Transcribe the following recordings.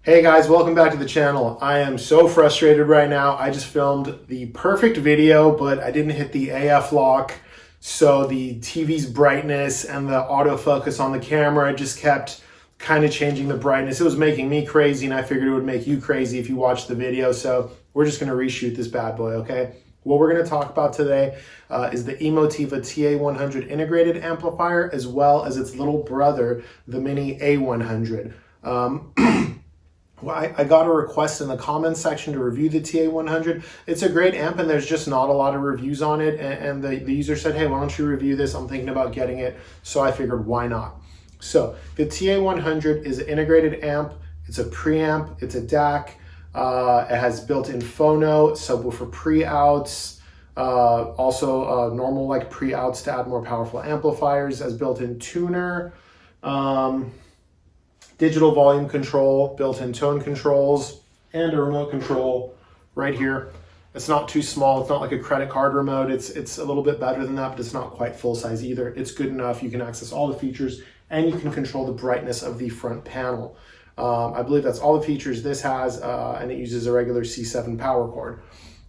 Hey guys, welcome back to the channel. I am so frustrated right now. I just filmed the perfect video, but I didn't hit the AF lock. So the TV's brightness and the autofocus on the camera just kept kind of changing the brightness. It was making me crazy, and I figured it would make you crazy if you watched the video. So we're just gonna reshoot this bad boy, okay? What we're gonna talk about today is the Emotiva TA-100 integrated amplifier, as well as its little brother, the mini A-100. Well, I got a request in the comments section to review the TA-100. It's a great amp, and there's just not a lot of reviews on it. And the user said, hey, why don't you review this? I'm thinking about getting it. So I figured, why not? So the TA-100 is an integrated amp. It's a preamp. It's a DAC. It has built-in phono, subwoofer pre-outs, also normal like pre-outs to add more powerful amplifiers, as built-in tuner. Digital volume control, built-in tone controls, and a remote control right here. It's not too small. It's not like a credit card remote. It's a little bit better than that, but it's not quite full size either. It's good enough. You can access all the features, and you can control the brightness of the front panel. I believe that's all the features this has, and it uses a regular C7 power cord.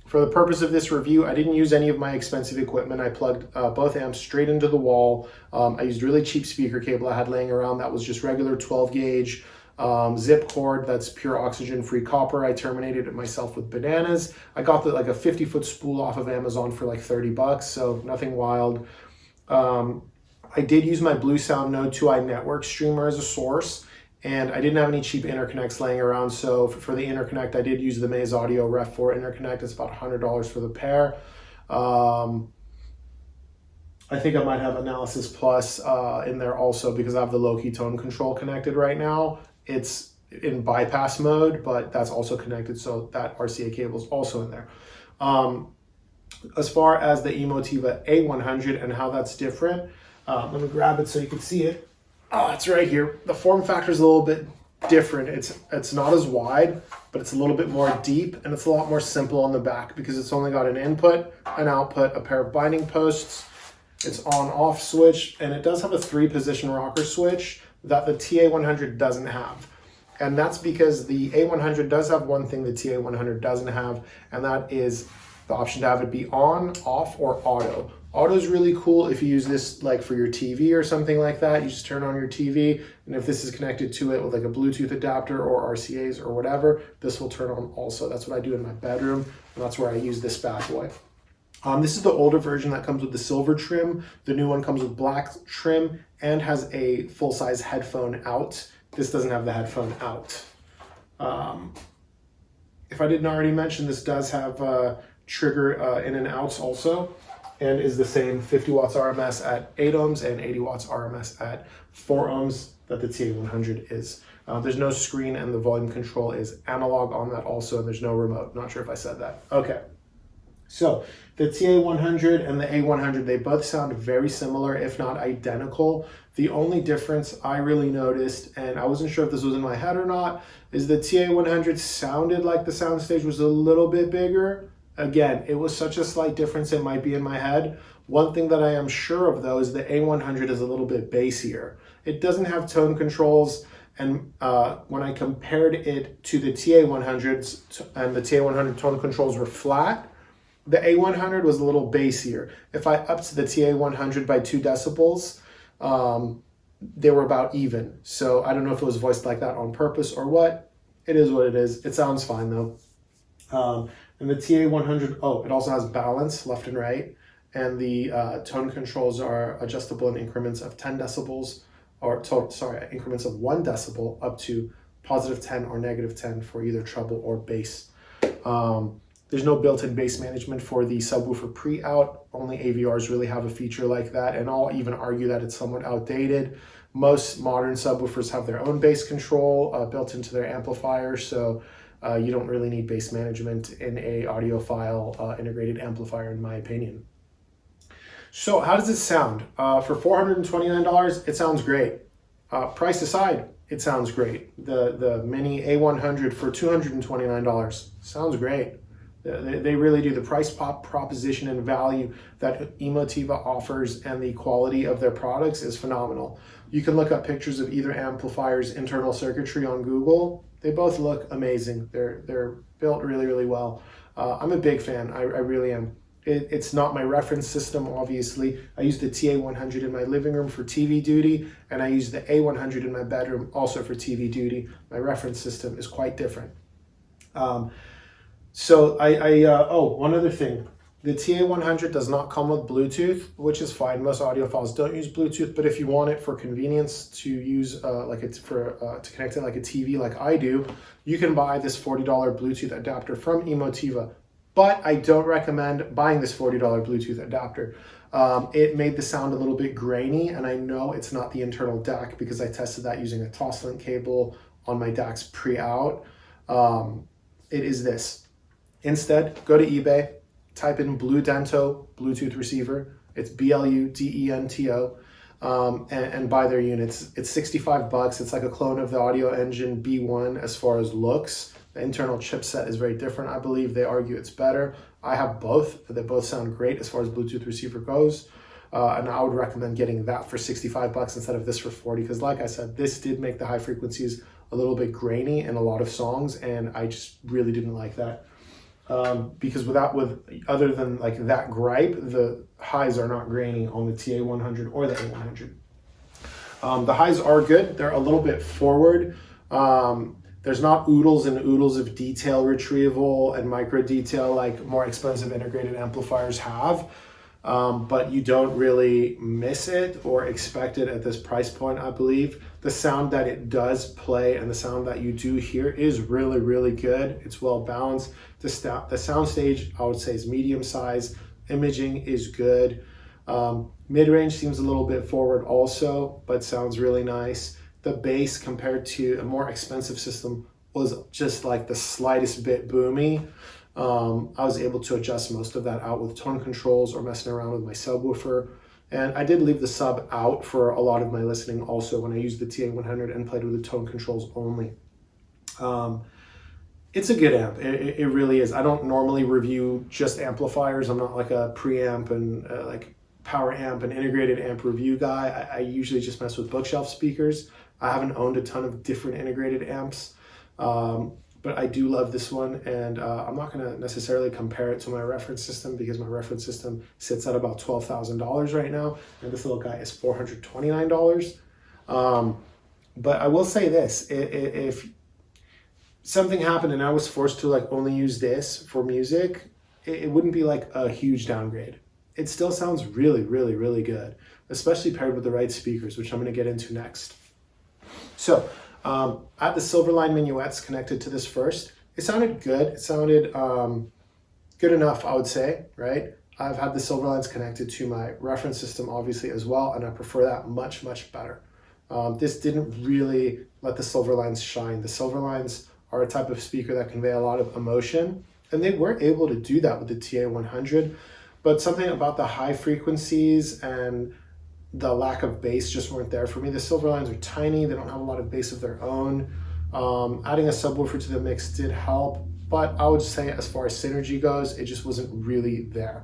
For the purpose of this review, I didn't use any of my expensive equipment. I plugged both amps straight into the wall. I used really cheap speaker cable I had laying around that was just regular 12 gauge zip cord that's pure oxygen-free copper. I terminated it myself with bananas. I got like a 50-foot spool off of Amazon for like 30 bucks, so nothing wild. I did use my Bluesound Node 2i network streamer as a source, and I didn't have any cheap interconnects laying around, so for the interconnect, I did use the Maze Audio Ref 4 interconnect. It's about $100 for the pair. I think I might have Analysis Plus in there also, because I have the low-key tone control connected right now. It's in bypass mode, but that's also connected, so that RCA cable is also in there. As far as the Emotiva A100 and how that's different, let me grab it so you can see it. Oh, it's right here. The form factor is a little bit different. It's not as wide, but it's a little bit more deep, and it's a lot more simple on the back because it's only got an input, an output, a pair of binding posts. It's on-off switch, and it does have a 3-position rocker switch that the TA-100 doesn't have. And that's because the A100 does have one thing the TA-100 doesn't have, and that is the option to have it be on, off, or auto. Auto is really cool if you use this like for your TV or something like that. You just turn on your TV, and if this is connected to it with like a Bluetooth adapter or RCAs or whatever, this will turn on also. That's what I do in my bedroom, and that's where I use this bad boy. This is the older version that comes with the silver trim. The new one comes with black trim and has a full-size headphone out. This doesn't have the headphone out. If I didn't already mention, this does have trigger in and outs also, and is the same 50 watts RMS at 8 ohms and 80 watts RMS at 4 ohms that the TA-100 is. There's no screen, and the volume control is analog on that also, and there's no remote. Not sure if I said that. Okay. So the TA-100 and the A100, they both sound very similar, if not identical. The only difference I really noticed, and I wasn't sure if this was in my head or not, is the TA-100 sounded like the soundstage was a little bit bigger. Again, it was such a slight difference, it might be in my head. One thing that I am sure of, though, is the A100 is a little bit bassier. It doesn't have tone controls, and when I compared it to the TA-100s, and the TA-100 tone controls were flat, the A100 was a little bassier. If I upped the TA-100 by 2 decibels, they were about even. So I don't know if it was voiced like that on purpose or what. It is what it is. It sounds fine though. And the TA-100, oh, it also has balance left and right. And the tone controls are adjustable in increments of 10 decibels, or increments of 1 decibel up to positive 10 or negative 10 for either treble or bass. There's no built-in bass management for the subwoofer pre-out. Only AVRs really have a feature like that, and I'll even argue that it's somewhat outdated. Most modern subwoofers have their own bass control built into their amplifier, so you don't really need bass management in a audiophile integrated amplifier, in my opinion. So how does it sound? For $429, it sounds great. Price aside, it sounds great. The mini A100 for $229 sounds great. They really do. The price proposition and value that Emotiva offers and the quality of their products is phenomenal. You can look up pictures of either amplifier's internal circuitry on Google. They both look amazing. They're built really, really well. I'm a big fan. I really am. It's not my reference system, obviously. I use the TA-100 in my living room for TV duty, and I use the A-100 in my bedroom also for TV duty. My reference system is quite different. Oh, one other thing. The TA-100 does not come with Bluetooth, which is fine. Most audiophiles don't use Bluetooth, but if you want it for convenience to use, to connect it like a TV like I do, you can buy this $40 Bluetooth adapter from Emotiva. But I don't recommend buying this $40 Bluetooth adapter. It made the sound a little bit grainy, and I know it's not the internal DAC because I tested that using a Toslink cable on my DACs pre-out. It is this. Instead, go to eBay, type in Bludento Bluetooth receiver. It's Bludento, and buy their units. It's $65. It's like a clone of the Audio Engine B1 as far as looks. The internal chipset is very different. I believe they argue it's better. I have both. They both sound great as far as Bluetooth receiver goes. And I would recommend getting that for $65 instead of this for $40, because like I said, this did make the high frequencies a little bit grainy in a lot of songs, and I just really didn't like that. Because other than like that gripe, the highs are not grainy on the TA-100 or the A-100. The highs are good. They're a little bit forward. There's not oodles and oodles of detail retrieval and micro detail like more expensive integrated amplifiers have, but you don't really miss it or expect it at this price point, I believe. The sound that it does play and the sound that you do hear is really, really good. It's well balanced. The sound stage, I would say, is medium size. Imaging is good. Mid-range seems a little bit forward also, but sounds really nice. The bass compared to a more expensive system was just like the slightest bit boomy. I was able to adjust most of that out with tone controls or messing around with my subwoofer. And I did leave the sub out for a lot of my listening also when I used the TA-100 and played with the tone controls only. It's a good amp. It really is. I don't normally review just amplifiers. I'm not like a preamp and like power amp and integrated amp review guy. I usually just mess with bookshelf speakers. I haven't owned a ton of different integrated amps, but I do love this one, and I'm not going to necessarily compare it to my reference system because my reference system sits at about $12,000 right now, and this little guy is $429. But I will say this, if something happened and I was forced to like only use this for music, it wouldn't be like a huge downgrade. It still sounds really, really, really good, especially paired with the right speakers, which I'm going to get into next. So I had the Silverline minuets connected to this first. It sounded good. It sounded good enough, I would say, right? I've had the Silverlines connected to my reference system, obviously, as well, and I prefer that much, much better. This didn't really let the Silverlines shine. The Silverlines are a type of speaker that convey a lot of emotion, and they weren't able to do that with the TA-100, but something about the high frequencies and the lack of bass just weren't there for me. The Silverlines are tiny. They don't have a lot of bass of their own. Adding a subwoofer to the mix did help, but I would say as far as synergy goes, it just wasn't really there.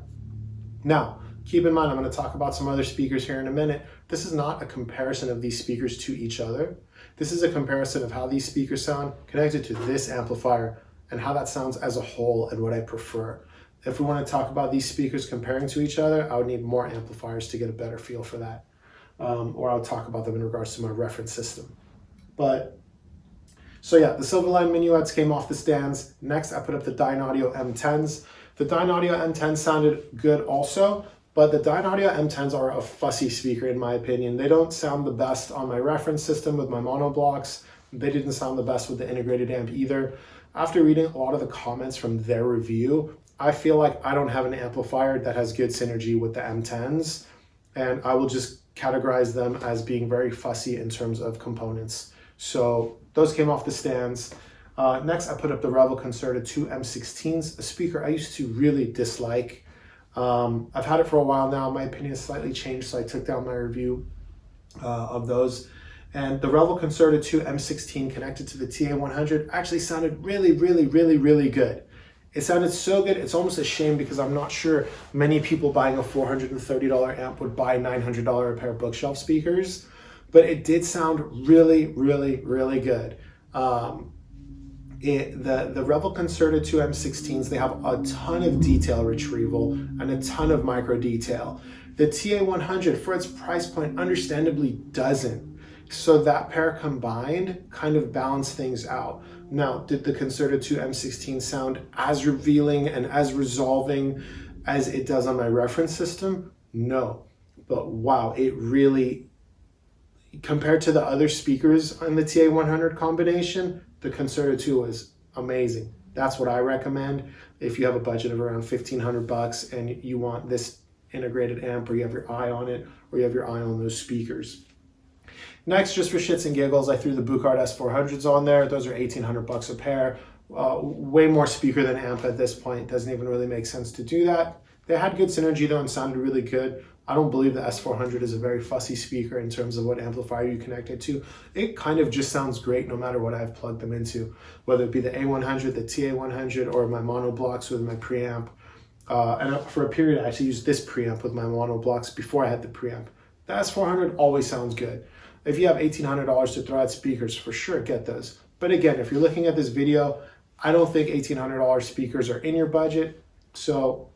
Now, keep in mind, I'm going to talk about some other speakers here in a minute. This is not a comparison of these speakers to each other. This is a comparison of how these speakers sound connected to this amplifier and how that sounds as a whole and what I prefer. If we want to talk about these speakers comparing to each other, I would need more amplifiers to get a better feel for that. Or I'll talk about them in regards to my reference system. So yeah, the Silverline minuets came off the stands. Next, I put up the Dynaudio M10s. The Dynaudio M10s sounded good also, but the Dynaudio M10s are a fussy speaker in my opinion. They don't sound the best on my reference system with my mono blocks. They didn't sound the best with the integrated amp either. After reading a lot of the comments from their review, I feel like I don't have an amplifier that has good synergy with the M10s, and I will just categorize them as being very fussy in terms of components. So those came off the stands. Next, I put up the Revel Concerta 2 M16s, a speaker I used to really dislike. I've had it for a while now. My opinion has slightly changed, so I took down my review of those. And the Revel Concerta 2 M16 connected to the TA-100 actually sounded really, really, really, really good. It sounded so good, it's almost a shame because I'm not sure many people buying a $430 amp would buy $900 a pair of bookshelf speakers, but it did sound really, really, really good. The Rebel Concerto 2 M16s, they have a ton of detail retrieval and a ton of micro detail. The TA-100, for its price point, understandably doesn't. So that pair combined kind of balance things out. Now, did the Concerto 2 M16 sound as revealing and as resolving as it does on my reference system? No. But wow, it really, compared to the other speakers on the TA-100 combination, the Concerto 2 was amazing. That's what I recommend if you have a budget of around $1,500 and you want this integrated amp, or you have your eye on it, or you have your eye on those speakers. Next, just for shits and giggles, I threw the Bluesound S400s on there. Those are $1,800 a pair. Way more speaker than amp at this point. Doesn't even really make sense to do that. They had good synergy though and sounded really good. I don't believe the S400 is a very fussy speaker in terms of what amplifier you connect it to. It kind of just sounds great no matter what I've plugged them into, whether it be the A-100, the TA-100, or my mono blocks with my preamp. And for a period, I actually used this preamp with my mono blocks before I had the preamp. The S400 always sounds good. If you have $1,800 to throw at speakers, for sure, get those. But again, if you're looking at this video, I don't think $1,800 speakers are in your budget. So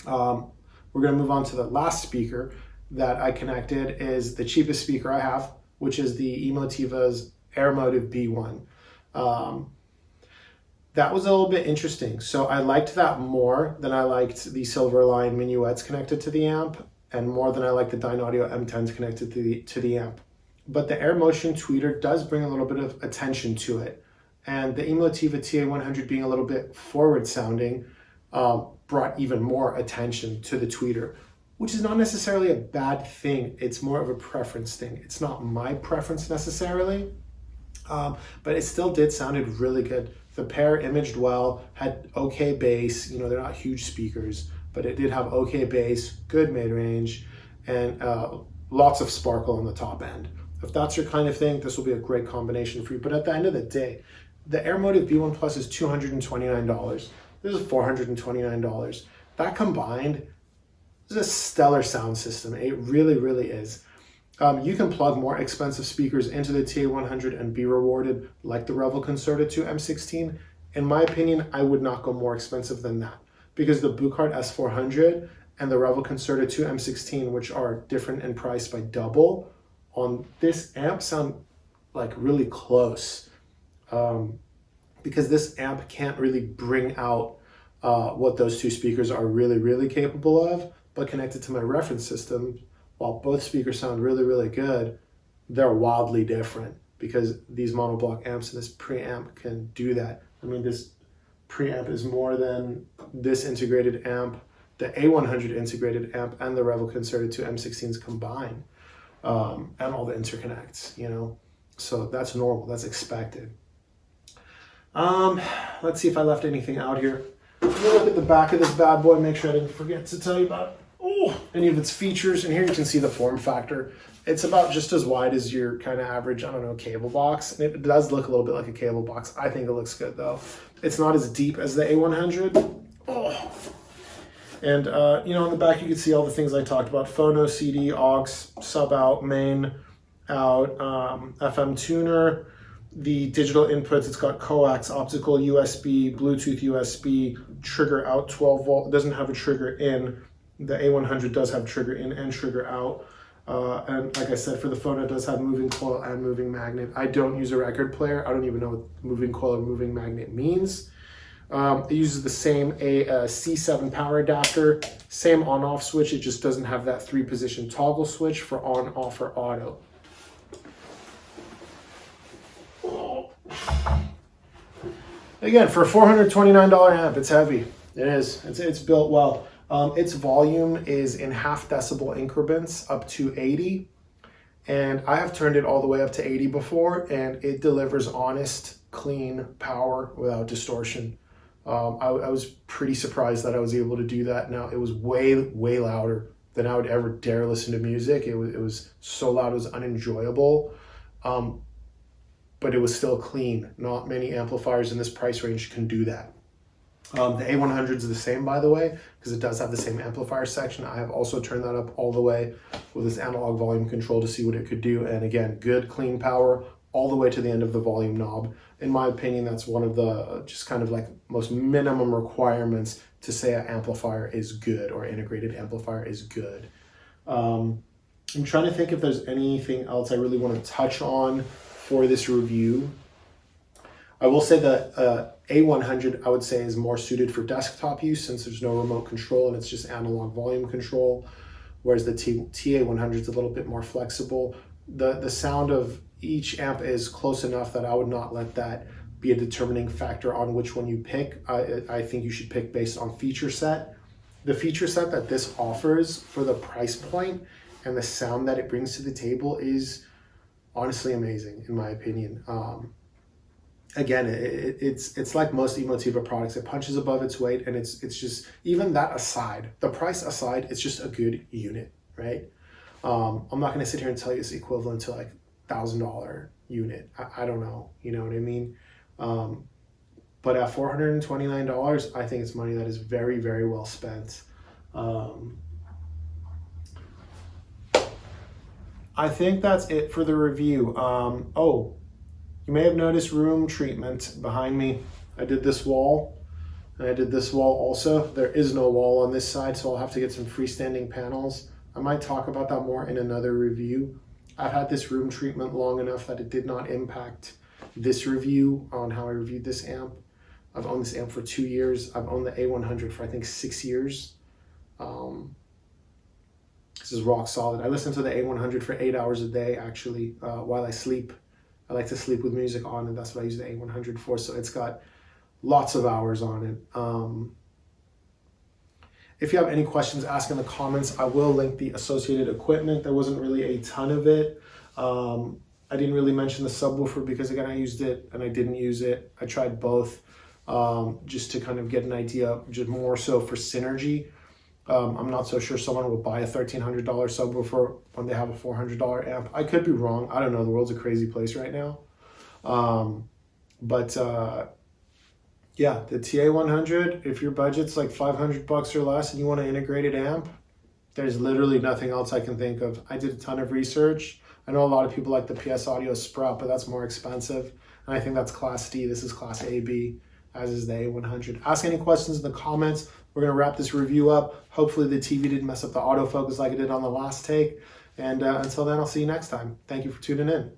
we're going to move on to the last speaker that I connected. Is the cheapest speaker I have, which is the Emotiva's Emotiva B1. That was a little bit interesting. So I liked that more than I liked the Silverline Minuets connected to the amp, and more than I liked the Dynaudio M10s connected to the amp. But the Air Motion tweeter does bring a little bit of attention to it. And the Emotiva TA-100 being a little bit forward sounding brought even more attention to the tweeter, which is not necessarily a bad thing. It's more of a preference thing. It's not my preference necessarily, but it still did sounded really good. The pair imaged well, had okay bass. You know, they're not huge speakers, but it did have okay bass, good mid-range, and lots of sparkle on the top end. If that's your kind of thing, this will be a great combination for you. But at the end of the day, the Emotiva B1 Plus is $229. This is $429. That combined is a stellar sound system. It really, really is. You can plug more expensive speakers into the TA-100 and be rewarded like the Rebel Concerto 2 M16. In my opinion, I would not go more expensive than that, because the Bluesound S400 and the Rebel Concerto 2 M16, which are different in price by double, on this amp sound like really close. Because this amp can't really bring out what those two speakers are really, really capable of, but connected to my reference system, while both speakers sound really, really good, they're wildly different, because these monoblock amps and this preamp can do that. I mean, this preamp is more than this integrated amp, the A-100 integrated amp, and the Rebel Concerto 2 M16s combined, and all the interconnects, you know? So that's normal, that's expected. Let's see if I left anything out here. Let me look at the back of this bad boy, make sure I didn't forget to tell you about any of its features. And here you can see the form factor. It's about just as wide as your kind of average, I don't know, cable box. And it does look a little bit like a cable box. I think it looks good though. It's not as deep as the A-100. And you know, on the back you can see all the things I talked about: phono, CD, aux, sub out, main out, FM tuner. The digital inputs, it's got coax, optical, USB, Bluetooth, USB, trigger out 12 volt. It doesn't have a trigger in. The A100 does have trigger in and trigger out. And like I said, for the phone, it does have moving coil and moving magnet. I don't use a record player. I don't even know what moving coil or moving magnet means. It uses the same C7 power adapter, same on-off switch. It just doesn't have that 3-position toggle switch for on, off, or auto. Again, for a $429 amp, it's heavy. It is. It's built well. Its volume is in half decibel increments up to 80. And I have turned it all the way up to 80 before, and it delivers honest, clean power without distortion. I was pretty surprised that I was able to do that. Now, it was way, way louder than I would ever dare listen to music. It was so loud, it was unenjoyable. But it was still clean. Not many amplifiers in this price range can do that. The A100 is the same, by the way, because it does have the same amplifier section. I have also turned that up all the way with this analog volume control to see what it could do. And again, good clean power all the way to the end of the volume knob. In my opinion, that's one of the just kind of like most minimum requirements to say an amplifier is good or integrated amplifier is good. I'm trying to think if there's anything else I really want to touch on for this review. I will say that A-100 I would say is more suited for desktop use since there's no remote control and it's just analog volume control, whereas the TA-100 is a little bit more flexible. The sound of each amp is close enough that I would not let that be a determining factor on which one you pick. I think you should pick based on feature set. The feature set that this offers for the price point and the sound that it brings to the table is honestly amazing in my opinion. Again, it's like most Emotiva products. It punches above its weight, and it's just, even that aside, the price aside, it's just a good unit, right? I'm not going to sit here and tell you it's equivalent to like $1,000 unit. I don't know, you know what I mean? But at $429, I think it's money that is very, very well spent. I think that's it for the review. Oh, you may have noticed room treatment behind me. I did this wall, and I did this wall also. There is no wall on this side, so I'll have to get some freestanding panels. I might talk about that more in another review. I've had this room treatment long enough that it did not impact this review on how I reviewed this amp. I've owned this amp for 2 years. I've owned the A-100 for I think 6 years. This is rock solid. I listen to the A-100 for 8 hours a day actually while I sleep. I like to sleep with music on, and that's what I use the A-100 for. So it's got lots of hours on it. If you have any questions, ask in the comments. I will link the associated equipment. There wasn't really a ton of it. I didn't really mention the subwoofer because again, I used it and I didn't use it. I tried both just to kind of get an idea, just more so for synergy. I'm not so sure someone will buy a $1,300 subwoofer when they have a $400 amp. I could be wrong. I don't know. The world's a crazy place right now. Yeah, the TA-100, if your budget's like $500 or less and you want an integrated amp, there's literally nothing else I can think of. I did a ton of research. I know a lot of people like the PS Audio Sprout, but that's more expensive. And I think that's Class D. This is Class AB, as is the A-100. Ask any questions in the comments. We're going to wrap this review up. Hopefully the TV didn't mess up the autofocus like it did on the last take. And until then, I'll see you next time. Thank you for tuning in.